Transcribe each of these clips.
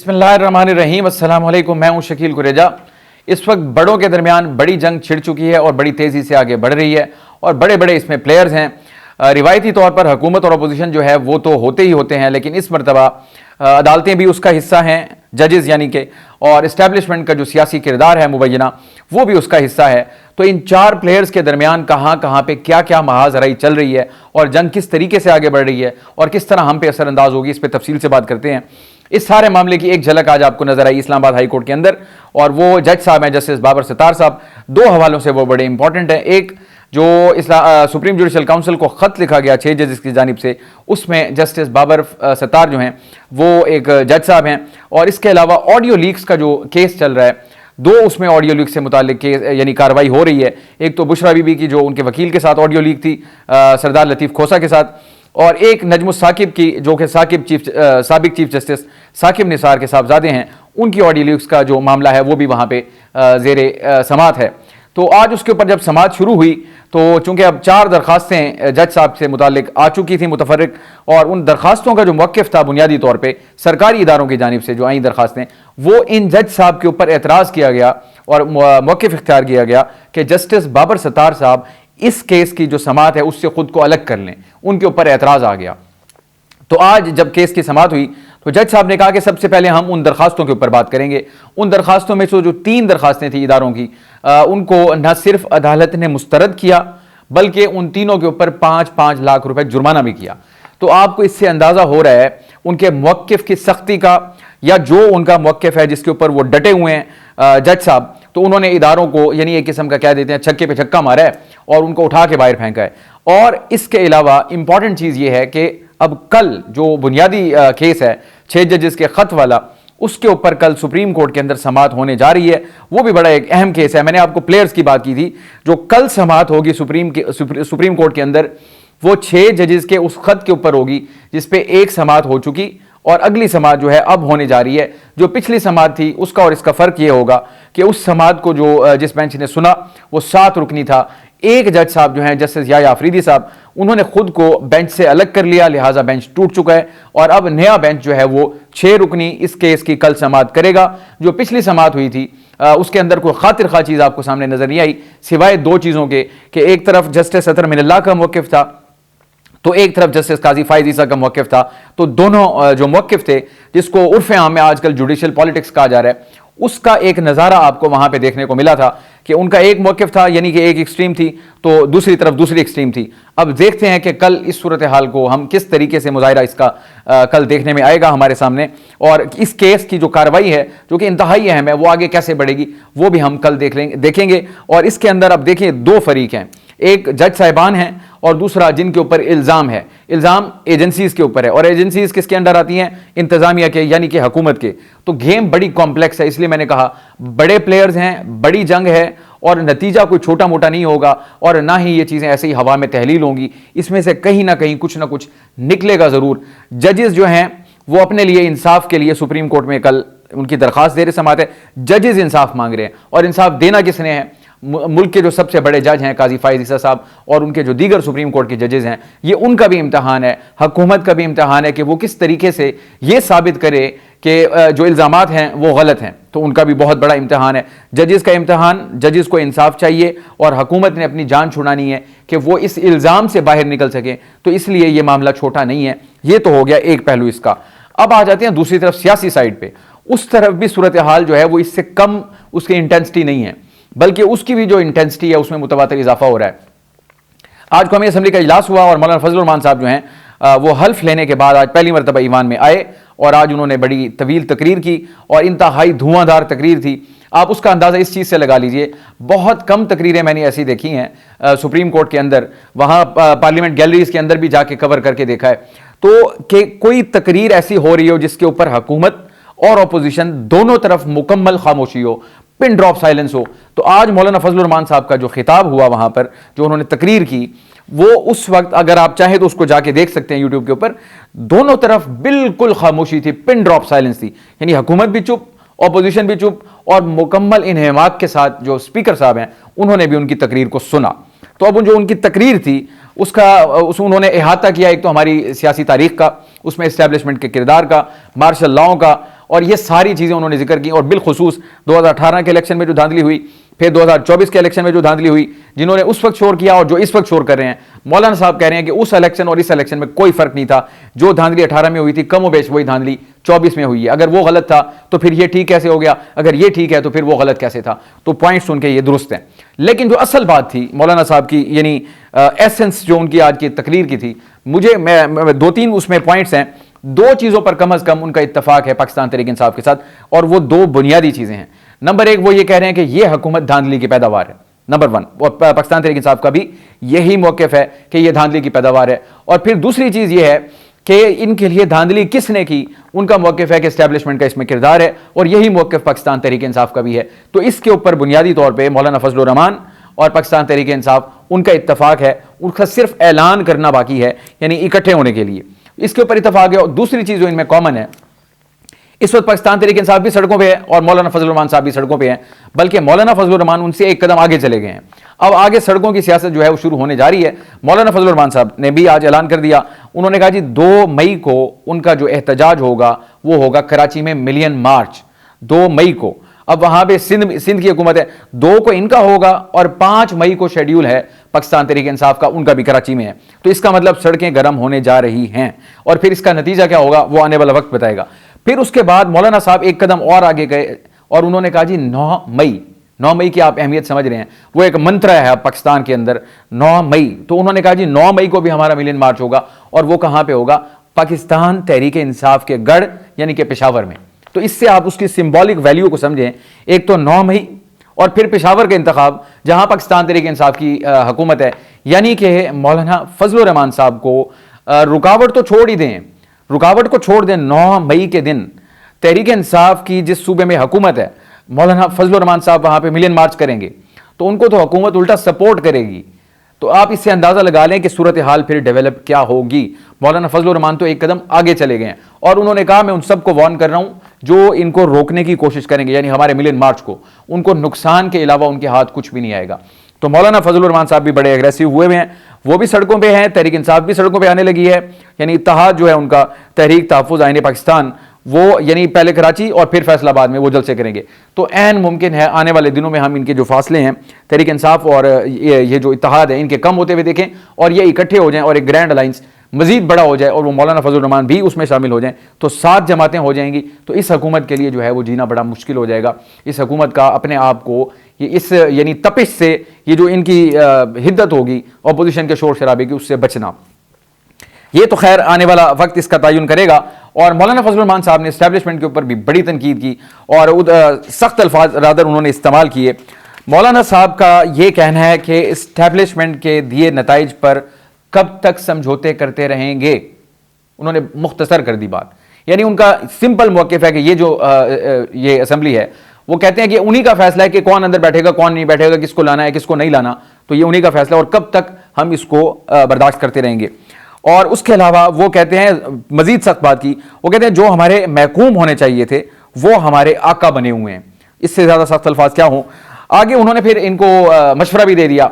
बिस्मिल्लाहिर्रहमानिर्रहीम, अस्सलाम वालेकुम। मैं हूं शकील कुरेजा। इस वक्त बड़ों के दरमियान बड़ी जंग छिड़ चुकी है और बड़ी तेज़ी से आगे बढ़ रही है और बड़े बड़े इसमें प्लेयर्स हैं। रिवायती तौर पर हुकूमत और अपोजिशन जो है वो तो होते ही होते हैं, लेकिन इस मरतबा अदालतें भी उसका हिस्सा हैं, जजेस यानी कि, और इस्टेब्लिशमेंट का जो सियासी किरदार है मुबैना वो भी उसका हिस्सा है। तो इन चार प्लेयर्स के दरमियान कहाँ कहाँ पे क्या क्या महाजराई चल रही है और जंग किस तरीके से आगे बढ़ रही है और किस तरह हम पे असरअंदाज होगी, इस पर तफसील से बात करते हैं। इस सारे मामले की एक झलक आज आपको नजर आई इस्लामाबाद हाई कोर्ट के अंदर, और वो जज साहब हैं जस्टिस बाबर सत्तार साहब। दो हवालों से वो बड़े इंपॉर्टेंट हैं। एक जो सुप्रीम जुडिशल काउंसिल को खत लिखा गया 6 जजेस की जानिब से, उसमें जस्टिस बाबर सत्तार जो हैं वो एक जज साहब हैं, और इसके अलावा ऑडियो लीक्स का जो केस चल रहा है, दो उसमें ऑडियो लीक से मुतालिक केस यानी कार्रवाई हो रही है। एक तो बुशरा बीबी की जो उनके वकील के साथ ऑडियो लीक थी सरदार लतीफ़ खोसा के साथ, और एक नजमुस साकिब की जो कि साबिक चीफ जस्टिस साकिब निसार के साहबजादे हैं, उनकी ऑडियो लीक्स का जो मामला है वो भी वहाँ पे ज़ेरे समात है। तो आज उसके ऊपर जब समात शुरू हुई तो चूंकि अब 4 दरखास्तें जज साहब से मुतालिक आ चुकी थी मुतफर्रिक, और उन दरखास्तों का जो मौक़िफ़ था बुनियादी तौर पे सरकारी इदारों की जानिब से जो आई दरखास्तें, वो इन जज साहब के ऊपर एतराज़ किया गया और मौक़िफ़ इख्तियार किया गया कि जस्टिस बाबर सत्तार साहब इस केस की जो समात है उससे खुद को अलग कर लें। उनके ऊपर एतराज़ आ गया। तो आज जब केस की समात हुई तो जज साहब ने कहा कि सबसे पहले हम उन दरखास्तों के ऊपर बात करेंगे। उन दरखास्तों में से जो 3 दरखास्तें थी इदारों की, उनको न सिर्फ अदालत ने मुस्तरद किया बल्कि उन तीनों के ऊपर 5-5 लाख रुपए जुर्माना भी किया। तो आपको इससे अंदाज़ा हो रहा है उनके मौक़िफ़ की सख्ती का, या जो उनका मौक़िफ़ है जिसके ऊपर वो डटे हुए हैं जज साहब। तो उन्होंने इदारों को यानी एक किस्म का क्या देते हैं, छक्के पे छक्का मारा है और उनको उठा के बाहर फेंका है। और इसके अलावा इंपॉर्टेंट चीज़ ये है कि अब कल जो बुनियादी केस है 6 जजेस के ख़त वाला, उसके ऊपर कल सुप्रीम कोर्ट के अंदर समात होने जा रही है। वो भी बड़ा एक अहम केस है। मैंने आपको प्लेयर्स की बात की थी। जो कल समात होगी सुप्रीम कोर्ट के अंदर, वो 6 जजेस के उस खत के ऊपर होगी जिसपे एक समात हो चुकी और अगली समात जो है अब होने जा रही है। जो पिछली समात थी उसका और इसका फ़र्क ये होगा कि उस समात को जो जिस बेंच ने सुना वो 7 रुकनी था। एक जज साहब जो हैं जस्टिस याह्या अफरीदी साहब, उन्होंने खुद को बेंच से अलग कर लिया, लिहाजा बेंच टूट चुका है और अब नया बेंच जो है वो 6 रुकनी इस केस की कल समात करेगा। जो पिछली समात हुई थी उसके अंदर कोई खातिर खा चीज़ आपको सामने नजर नहीं आई, सिवाय 2 चीज़ों के कि एक तरफ जस्टिस अतर मिनल्लाह का मौक़िफ़ था तो एक तरफ जस्टिस काजी फाइज ईसा का मौक़िफ़ था। तो दोनों जो मौक़िफ़ थे, जिसको उर्फ़ आम में आजकल जुडिशल पॉलिटिक्स कहा जा रहा है, उसका एक नज़ारा आपको वहाँ पे देखने को मिला था कि उनका एक मौक़िफ़ था, यानी कि एक एक्सट्रीम थी तो दूसरी तरफ दूसरी एक्सट्रीम थी। अब देखते हैं कि कल इस सूरत हाल को हम किस तरीके से मुज़ाहिरा इसका कल देखने में आएगा हमारे सामने, और इस केस की जो कार्रवाई है जो कि इंतहाई अहम है वो आगे कैसे बढ़ेगी वो भी हम कल देखेंगे। और इसके अंदर अब देखिए 2 फरीक हैं, एक जज साहिबान हैं और दूसरा जिनके ऊपर इल्ज़ाम है। इल्ज़ाम एजेंसीज़ के ऊपर है, और एजेंसीज़ किसके अंडर आती हैं? इंतज़ामिया के, यानी कि हुकूमत के। तो गेम बड़ी कॉम्प्लेक्स है, इसलिए मैंने कहा बड़े प्लेयर्स हैं, बड़ी जंग है और नतीजा कोई छोटा मोटा नहीं होगा, और ना ही ये चीज़ें ऐसे ही हवा में तहलील होंगी। इसमें से कहीं ना कहीं कुछ ना कुछ निकलेगा ज़रूर। जजेस जो हैं वो अपने लिए इंसाफ के लिए सुप्रीम कोर्ट में कल उनकी दरख्वास्त दे रहे समात है। जजेस इंसाफ मांग रहे हैं, और इंसाफ देना किसने है? मुल्क के जो सबसे बड़े जज हैं काजी फाइज ईसा साहब और उनके जो दीगर सुप्रीम कोर्ट के जजेस हैं, ये उनका भी इम्तहान है, हुकूमत का भी इम्तहान है कि वो किस तरीके से ये साबित करे कि जो इल्ज़ामात हैं वो गलत हैं। तो उनका भी बहुत बड़ा इम्तहान है, जजेस का इम्तहान। जजेस को इंसाफ चाहिए और हुकूमत ने अपनी जान छुड़ानी है कि वो इस इल्ज़ाम से बाहर निकल सके। तो इसलिए ये मामला छोटा नहीं है। ये तो हो गया एक पहलू इसका। अब आ जाते हैं दूसरी तरफ सियासी साइड पे। उस तरफ भी सूरत हाल जो है वो इससे कम उसकी इंटेंसिटी नहीं है, बल्कि उसकी भी जो इंटेंसिटी है उसमें मुतवातिर इजाफा हो रहा है। आज कौमी असम्बली का इजलास हुआ और मौलाना फजल रहमान साहब जो हैं वो हल्फ लेने के बाद आज पहली मरतबा ईवान में आए, और आज उन्होंने बड़ी तवील तकरीर की और इंतहाई धुआंधार तकरीर थी। आप उसका अंदाज़ा इस चीज़ से लगा लीजिए, बहुत कम तकरीरें मैंने ऐसी देखी हैं सुप्रीम कोर्ट के अंदर, वहाँ पार्लियामेंट गैलरीज के अंदर भी जाके कवर करके देखा है, तो कि कोई तकरीर ऐसी हो रही हो जिसके ऊपर हुकूमत और अपोजिशन दोनों तरफ मुकम्मल खामोशी हो, पिन ड्रॉप साइलेंस हो। तो आज मौलाना फजल रहमान साहब का जो खिताब हुआ वहाँ पर, जो उन्होंने तकरीर की, वो उस वक्त अगर आप चाहें तो उसको जाके देख सकते हैं यूट्यूब के ऊपर, दोनों तरफ बिल्कुल खामोशी थी, पिन ड्रॉप साइलेंस थी, यानी हुकूमत भी चुप, अपोजिशन भी चुप, और मुकम्मल इन्हमाक के साथ जो स्पीकर साहब हैं उन्होंने भी उनकी तकरीर को सुना। तो अब जो उनकी तकरीर थी उन्होंने अहाता किया एक तो हमारी सियासी तारीख का, उसमें इस्टेब्लिशमेंट के किरदार का, मार्शल लॉ का, और ये सारी चीज़ें उन्होंने जिक्र की। और बिलखुसूस 2018 के इलेक्शन में जो धांधली हुई, फिर 2024 के इलेक्शन में जो धांधली हुई, जिन्होंने उस वक्त शोर किया और जो इस वक्त शोर कर रहे हैं, मौलाना साहब कह रहे हैं कि उस इलेक्शन और इस इलेक्शन में कोई फर्क नहीं था। जो धांधली 18 में हुई थी कमोबेश वही धांधली 24 में हुई है। अगर वो गलत था तो फिर ये ठीक कैसे हो गया, अगर ये ठीक है तो फिर वो गलत कैसे था। तो पॉइंट सुन के ये दुरुस्त है। लेकिन जो असल बात थी मौलाना साहब की, यानी एसेंस जो उनकी आज की तकरीर की थी, मुझे मैं 2-3 उसमें पॉइंट्स हैं। 2 चीज़ों पर कम अज़ कम उनका इत्तफाक है पाकिस्तान तहरीक इंसाफ के साथ, और वो 2 बुनियादी चीज़ें हैं। नंबर 1, वो ये कह रहे हैं कि ये हुकूमत धांधली की पैदावार है, नंबर 1। और पाकिस्तान तहरीक इंसाफ का भी यही मौक़िफ़ है कि ये धांधली की पैदावार है। और फिर दूसरी चीज़ ये है कि इनके लिए धांधली किसने की, उनका मौक़िफ़ है कि एस्टैब्लिशमेंट का इसमें किरदार है, और यही मौक़िफ़ पाकिस्तान तहरीक इंसाफ का भी है। तो इसके ऊपर बुनियादी तौर पर मौलाना फजलुर रहमान और पाकिस्तान तहरीक इंसाफ उनका इत्तफाक है, उनका सिर्फ ऐलान करना बाकी है, यानी इकट्ठे होने के लिए इसके ऊपर इत्तफाक है। और दूसरी चीज़ जो इनमें कॉमन है, इस वक्त पाकिस्तान तहरीक इंसाफ भी सड़कों पे है और मौलाना फजलुर रहमान साहब भी सड़कों पे हैं, बल्कि मौलाना फजलुर रहमान उनसे एक कदम आगे चले गए हैं। अब आगे सड़कों की सियासत जो है वो शुरू होने जा रही है। मौलाना फजलुर रहमान साहब ने भी आज ऐलान कर दिया, उन्होंने कहा जी 2 मई को उनका जो एहतजाज होगा वो होगा कराची में मिलियन मार्च, 2 मई को। अब वहां पे सिंध की हुकूमत है, 2 को इनका होगा और 5 मई को शेड्यूल है पाकिस्तान तहरीक इंसाफ का, उनका भी कराची में है। तो इसका मतलब सड़कें गर्म होने जा रही हैं, और फिर इसका नतीजा क्या होगा वो आने वाला वक्त बताएगा। फिर उसके बाद मौलाना साहब एक कदम और आगे गए और उन्होंने कहा जी 9 मई की आप अहमियत समझ रहे हैं, वो एक मंत्र है पाकिस्तान के अंदर, 9 मई। तो उन्होंने कहा जी 9 मई को भी हमारा मिलियन मार्च होगा, और वो कहां पे होगा, पाकिस्तान तहरीक इंसाफ के गढ़ यानी कि पेशावर में। तो इससे आप उसकी सिंबॉलिक वैल्यू को समझें, एक तो 9 मई और फिर पेशावर का इंतखाब जहां पाकिस्तान तहरीक इंसाफ की हुकूमत है, यानी कि मौलाना फजलुर रहमान साहब को रुकावट तो छोड़ ही दें, रुकावट को छोड़ दें। 9 मई के दिन तहरीक इंसाफ की जिस सूबे में हुकूमत है, मौलाना फजलुर रहमान साहब वहां पे मिलियन मार्च करेंगे तो उनको तो हुकूमत उल्टा सपोर्ट करेगी। तो आप इससे अंदाजा लगा लें कि सूरत हाल फिर डेवलप क्या होगी। मौलाना फजलुर रहमान तो एक कदम आगे चले गए हैं, और उन्होंने कहा मैं उन सबको वार्न कर रहा हूं जो इनको रोकने की कोशिश करेंगे, यानी हमारे मिलियन मार्च को, उनको नुकसान के अलावा उनके हाथ कुछ भी नहीं आएगा। तो मौलाना फजलुर रहमान साहब भी बड़े एग्रेसिव हुए हैं, वो भी सड़कों पे हैं, तहरीक इंसाफ भी सड़कों पे आने लगी है। यानी इत्तेहाद जो है उनका, तहरीक तहफ़्फ़ुज़ आईन पाकिस्तान, वो यानी पहले कराची और फिर फैसलाबाद में वो जलसे करेंगे। तो ऐन मुमकिन है आने वाले दिनों में हम इनके जो फासले हैं तहरीक इंसाफ और ये जो इत्तेहाद है इनके कम होते हुए देखें, और ये इकट्ठे हो जाएं और एक ग्रैंड अलायंस मजीद बड़ा हो जाए, और वो मौलाना फजलुर रहमान भी उसमें शामिल हो जाएं, तो 7 जमातें हो जाएंगी। तो इस हुकूमत के लिए जो है वो जीना बड़ा मुश्किल हो जाएगा। इस हुकूमत का अपने आप को ये इस यानी तपिश से, ये जो इनकी हिद्दत होगी अपोजिशन के शोर शराबे की, उससे बचना, ये तो खैर आने वाला वक्त इसका तयन करेगा। और मौलाना फजलुर रहमान साहब ने एस्टैब्लिशमेंट के ऊपर भी बड़ी तनकीद की और सख्त अल्फाज रादर उन्होंने इस्तेमाल किए। मौलाना साहब का ये कहना है कि एस्टैब्लिशमेंट के दिए नताइज पर कब तक समझौते करते रहेंगे। उन्होंने मुख्तसर कर दी बात, यानी उनका सिंपल मौक़िफ़ है कि ये जो ये असेंबली है, वो कहते हैं कि उन्हीं का फैसला है कि कौन अंदर बैठेगा कौन नहीं बैठेगा, किसको लाना है किसको नहीं लाना, तो ये उन्हीं का फैसला है और कब तक हम इसको बर्दाश्त करते रहेंगे। और उसके अलावा वो कहते हैं, मजीद सख्त बात की, वो कहते हैं जो हमारे महकूम होने चाहिए थे वो हमारे आका बने हुए हैं। इससे ज़्यादा सख्त अल्फाज क्या हों। आगे उन्होंने फिर इनको मशवरा भी दे दिया,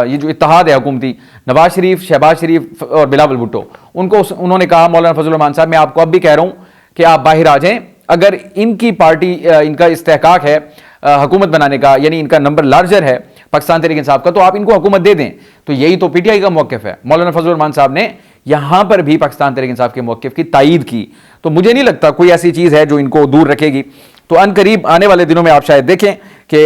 ये जो इत्तेहाद है हुकूमती, नवाज शरीफ, शहबाज शरीफ और बिलावल भुट्टो, उनको उन्होंने कहा मौलाना फजलुर रहमान साहब, मैं आपको अब भी कह रहा हूँ कि आप बाहर आ जाएं। अगर इनकी पार्टी, इनका इस्तेहकाक है हुकूमत बनाने का, यानी इनका नंबर लार्जर है पाकिस्तान तहरीक इंसाफ का, तो आप इनको हुकूमत दे दें। तो यही तो पीटीआई का मौक़िफ़ है। मौलाना फजलुर रहमान साहब ने यहां पर भी पाकिस्तान तहरीक इंसाफ के मौक़िफ़ की तायीद की। तो मुझे नहीं लगता कोई ऐसी चीज़ है जो इनको दूर रखेगी। तो अनकरीब आने वाले दिनों में आप शायद देखें कि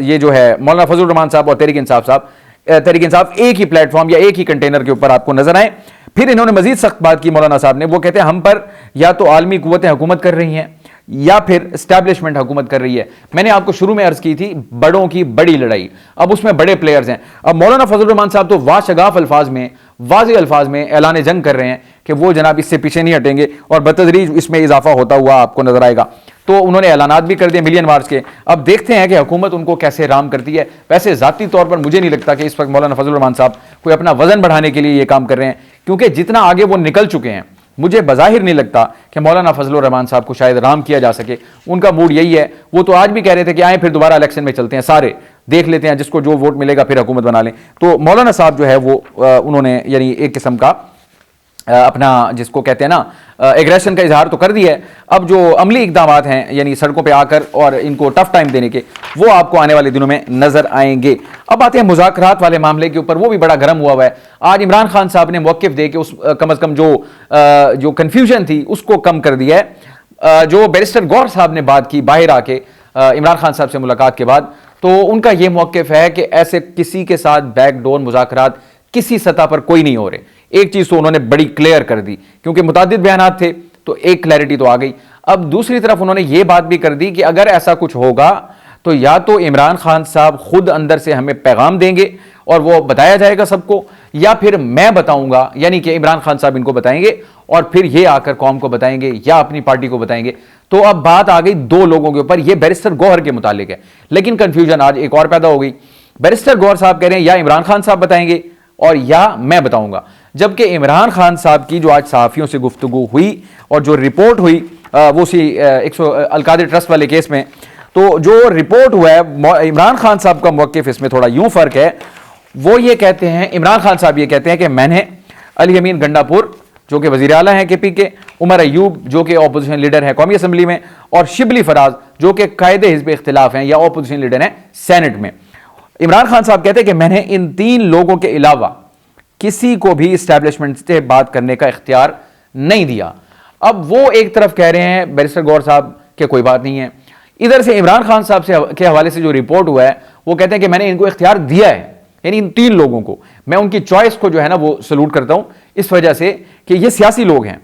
ये जो है मौलाना फजलुर रहमान साहब और तहरीक इंसाफ एक ही प्लेटफॉर्म या एक ही कंटेनर के ऊपर आपको नजर आए। फिर इन्होंने मजीद सख्त बात की मौलाना साहब ने, वो कहते हैं हम पर या तो आलमी कुव्वतें हुकूमत कर रही हैं या फिर एस्टैब्लिशमेंट हुकूमत कर रही है। मैंने आपको शुरू में अर्ज की थी बड़ों की बड़ी लड़ाई, अब उसमें बड़े प्लेयर्स हैं। अब मौलाना फजलुर रहमान साहब तो वाशगाफ अल्फाज में, वाज़ेह अल्फाज में ऐलान जंग कर रहे हैं कि वो जनाब इससे पीछे नहीं हटेंगे और बतदरीज इसमें इजाफा होता हुआ आपको नजर आएगा। तो उन्होंने ऐलानात भी कर दिए मिलियन मार्च के। अब देखते हैं कि हुकूमत उनको कैसे राम करती है। वैसे ज़ाती तौर पर मुझे नहीं लगता कि इस वक्त मौलाना फजलुर रहमान साहब कोई अपना वजन बढ़ाने के लिए ये काम कर रहे हैं, क्योंकि जितना आगे वो निकल चुके हैं, मुझे बज़ाहिर नहीं लगता कि मौलाना फजलुर रहमान साहब को शायद राम किया जा सके। उनका मूड यही है। वो तो आज भी कह रहे थे कि आए फिर दोबारा इलेक्शन में चलते हैं, सारे देख लेते हैं, जिसको जो वोट मिलेगा फिर हुकूमत बना लें। तो मौलाना साहब जो है वो उन्होंने यानी एक किस्म का अपना जिसको कहते हैं ना एग्रेशन का इजहार तो कर दिया है। अब जो अमली इकदाम हैं यानी सड़कों पे आकर और इनको टफ टाइम देने के, वो आपको आने वाले दिनों में नजर आएंगे। अब आते हैं मुज़ाकरात वाले मामले के ऊपर, वो भी बड़ा गर्म हुआ है। आज इमरान खान साहब ने मौक़िफ़ दे के उस कम अज़ कम जो कन्फ्यूजन थी उसको कम कर दिया है। जो बैरिस्टर गौहर साहब ने बात की बाहर आके इमरान खान साहब से मुलाकात के बाद, तो उनका यह मौक़िफ़ है कि ऐसे किसी के साथ बैकडोर मुज़ाकरात किसी सतह पर कोई नहीं हो रहे। एक चीज तो उन्होंने बड़ी क्लियर कर दी, क्योंकि मुतादिद बयानात थे तो एक क्लैरिटी तो आ गई। अब दूसरी तरफ उन्होंने यह बात भी कर दी कि अगर ऐसा कुछ होगा तो या तो इमरान खान साहब खुद अंदर से हमें पैगाम देंगे और वो बताया जाएगा सबको, या फिर मैं बताऊंगा, यानी कि इमरान खान साहब इनको बताएंगे और फिर ये आकर कौम को बताएंगे या अपनी पार्टी को बताएंगे। तो अब बात आ गई दो लोगों के ऊपर, यह बैरिस्टर गौहर के मुतालिक है। लेकिन कंफ्यूजन आज एक और पैदा हो गई। बैरिस्टर गौहर साहब कह रहे हैं या इमरान खान साहब बताएंगे और या मैं बताऊंगा, जबकि इमरान खान साहब की जो आज सहाफियों से गुफ्तगू हुई और जो रिपोर्ट हुई वो सी अलकादिर ट्रस्ट वाले केस में, तो जो रिपोर्ट हुआ है इमरान खान साहब का मौक़िफ़ इसमें थोड़ा यूं फर्क है। वो ये कहते हैं, इमरान खान साहब ये कहते हैं कि मैंने अली अमीन गंडापुर जो कि वज़ीर आला हैं KP के, उमर अयूब जो कि अपोजिशन लीडर हैं कौमी असम्बली में, और शिबली फराज जो कि कायदे हिज़्ब इख्तिलाफ हैं या अपोजिशन लीडर हैं सेनेट में। इमरान खान साहब कहते हैं कि मैंने इन 3 लोगों के अलावा किसी को भी इस्टेब्लिशमेंट से बात करने का इख्तियार नहीं दिया। अब वो एक तरफ कह रहे हैं बैरिस्टर गौहर साहब के कोई बात नहीं है, इधर से इमरान खान साहब से के हवाले से जो रिपोर्ट हुआ है वो कहते हैं कि मैंने इनको इख्तियार दिया है, यानी इन 3 लोगों को। मैं उनकी चॉइस को जो है ना वो सलूट करता हूं, इस वजह से कि ये सियासी लोग हैं।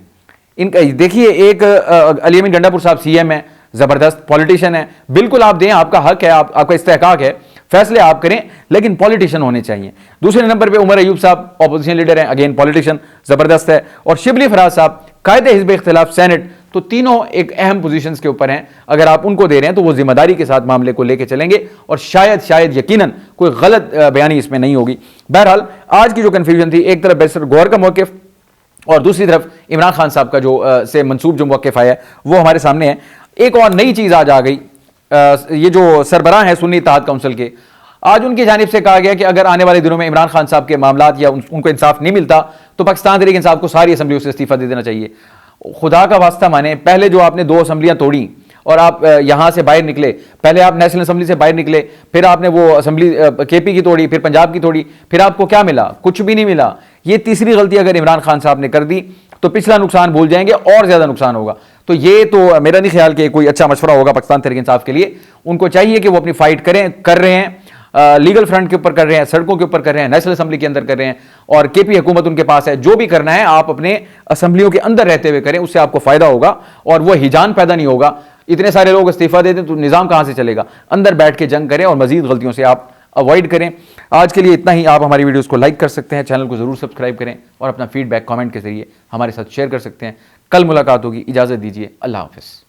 इनका देखिए, एक अली अमीन गंडापुर साहब CM है, जबरदस्त पॉलिटिशियन है, बिल्कुल आप दें, आपका हक है, आपका इस्तेहकाक है, फैसले आप करें, लेकिन पॉलिटिशियन होने चाहिए। दूसरे नंबर पे उमर अयूब साहब ऑपोजिशन लीडर हैं, अगेन पॉलिटिशियन जबरदस्त है, और शिबली फराज साहब कायदे हिज़्ब इख्तिलाफ सेनेट। तो तीनों एक अहम पोजीशंस के ऊपर हैं। अगर आप उनको दे रहे हैं तो वो जिम्मेदारी के साथ मामले को लेकर चलेंगे और शायद यकीनन कोई गलत बयानी इसमें नहीं होगी। बहरहाल आज की जो कन्फ्यूजन थी, एक तरफ बैरिस्टर गौहर का मौक़िफ़ और दूसरी तरफ इमरान खान साहब का जो से मंसूब जो मौक़िफ़ आया वो हमारे सामने है। एक और नई चीज़ आज आ गई, ये जो सरबराह हैं सुन्नी इत्तेहाद काउंसिल के, आज उनकी जानिब से कहा गया कि अगर आने वाले दिनों में इमरान खान साहब के मामलात या उनको इंसाफ नहीं मिलता तो पाकिस्तान तहरीक इंसाफ को सारी असम्बलियों से इस्तीफा दे देना चाहिए। खुदा का वास्ता माने, पहले जो आपने 2 असम्बलियां तोड़ी और आप यहां से बाहर निकले, पहले आप नेशनल असम्बली से बाहर निकले, फिर आपने वो असम्बली KP की तोड़ी, फिर पंजाब की तोड़ी, फिर आपको क्या मिला? कुछ भी नहीं मिला। ये तीसरी गलती अगर इमरान खान साहब ने कर दी तो पिछला नुकसान भूल जाएंगे और ज्यादा नुकसान होगा। तो ये तो मेरा नहीं ख्याल कि कोई अच्छा मशवरा होगा पाकिस्तान तहरीक इंसाफ के लिए। उनको चाहिए कि वो अपनी फाइट कर रहे हैं, लीगल फ्रंट के ऊपर कर रहे हैं, सड़कों के ऊपर कर रहे हैं, नेशनल असम्बली के अंदर कर रहे हैं, और KP हुकूमत उनके पास है। जो भी करना है आप अपने असम्बलियों के अंदर रहते हुए करें, उससे आपको फायदा होगा और वो हिजान पैदा नहीं होगा। इतने सारे लोग इस्तीफा दे दें तो निज़ाम कहां से चलेगा? अंदर बैठ के जंग करें और मजीद गलतियों से आप अवॉइड करें। आज के लिए इतना ही। आप हमारी वीडियोस को लाइक कर सकते हैं, चैनल को जरूर सब्सक्राइब करें और अपना फीडबैक कमेंट के जरिए हमारे साथ शेयर कर सकते हैं। कल मुलाकात होगी, इजाज़त दीजिए, अल्लाह हाफ़िज़।